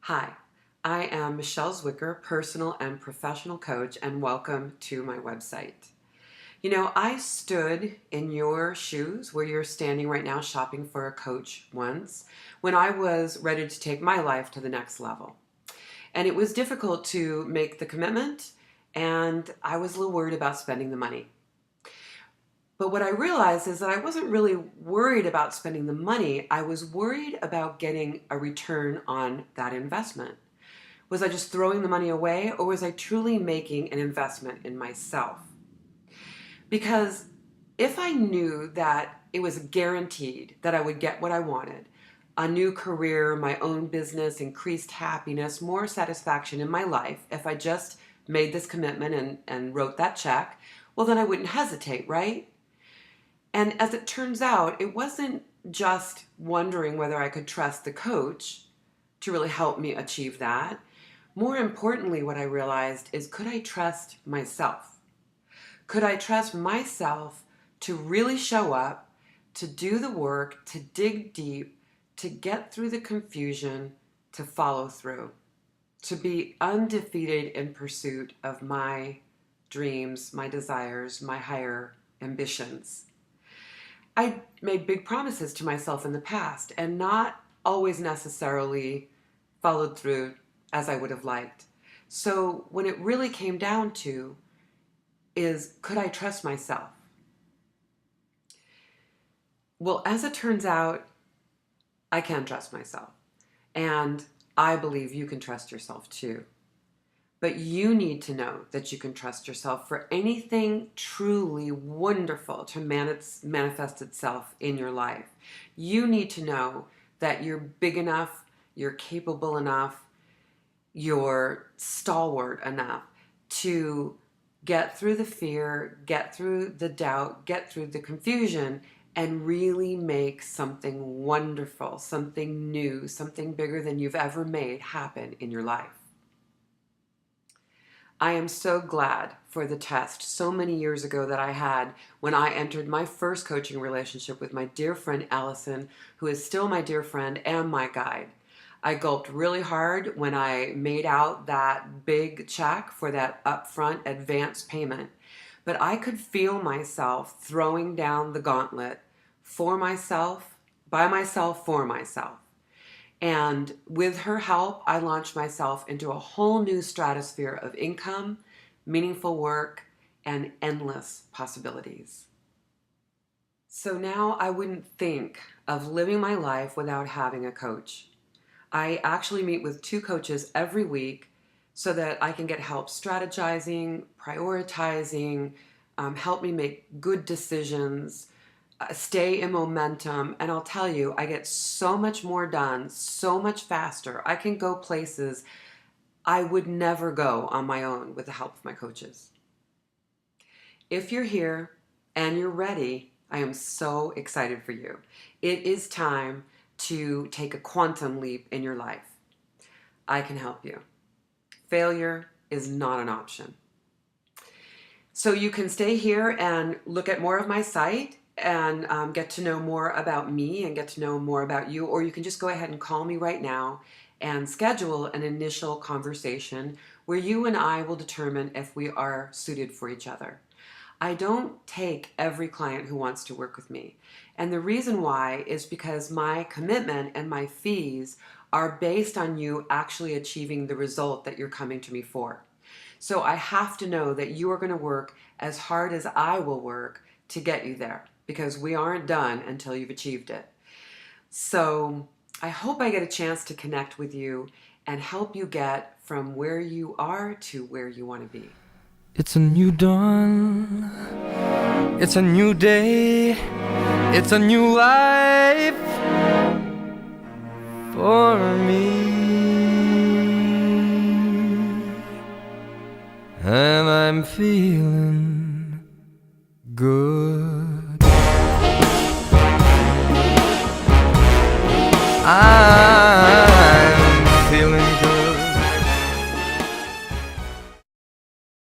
Hi, I am Meshell Zwicker, personal and professional coach, and welcome to my website. I stood in your shoes where you're standing right now shopping for a coach once when I was ready to take my life to the next level. And it was difficult to make the commitment, and I was a little worried about spending the money. But what I realized is that I wasn't really worried about spending the money. I was worried about getting a return on that investment. Was I just throwing the money away, or was I truly making an investment in myself? Because if I knew that it was guaranteed that I would get what I wanted, a new career, my own business, increased happiness, more satisfaction in my life, if I just made this commitment and wrote that check, well, then I wouldn't hesitate, right? And as it turns out, it wasn't just wondering whether I could trust the coach to really help me achieve that. More importantly, what I realized is, could I trust myself? Could I trust myself to really show up, to do the work, to dig deep, to get through the confusion, to follow through, to be undefeated in pursuit of my dreams, my desires, my higher ambitions? I made big promises to myself in the past and not always necessarily followed through as I would have liked. So when it really came down to is, could I trust myself? Well, as it turns out, I can trust myself. And I believe you can trust yourself too. But you need to know that you can trust yourself for anything truly wonderful to manifest itself in your life. You need to know that you're big enough, you're capable enough, you're stalwart enough to get through the fear, get through the doubt, get through the confusion, and really make something wonderful, something new, something bigger than you've ever made happen in your life. I am so glad for the test so many years ago that I had when I entered my first coaching relationship with my dear friend Allison, who is still my dear friend and my guide. I gulped really hard when I made out that big check for that upfront advance payment, but I could feel myself throwing down the gauntlet for myself, by myself, for myself. And with her help, I launched myself into a whole new stratosphere of income, meaningful work, and endless possibilities. So now I wouldn't think of living my life without having a coach. I actually meet with 2 coaches every week so that I can get help strategizing, prioritizing, help me make good decisions, stay in momentum. And I'll tell you, I get so much more done, so much faster. I can go places I would never go on my own with the help of my coaches. If you're here and you're ready, I am so excited for you. It is time to take a quantum leap in your life. I can help you. Failure is not an option. So you can stay here and look at more of my site and get to know more about me and get to know more about you, or you can just go ahead and call me right now and schedule an initial conversation where you and I will determine if we are suited for each other. I don't take every client who wants to work with me. And the reason why is because my commitment and my fees are based on you actually achieving the result that you're coming to me for. So I have to know that you are going to work as hard as I will work to get you there, because we aren't done until you've achieved it. So I hope I get a chance to connect with you and help you get from where you are to where you want to be. It's a new dawn, it's a new day, it's a new life for me. And I'm feeling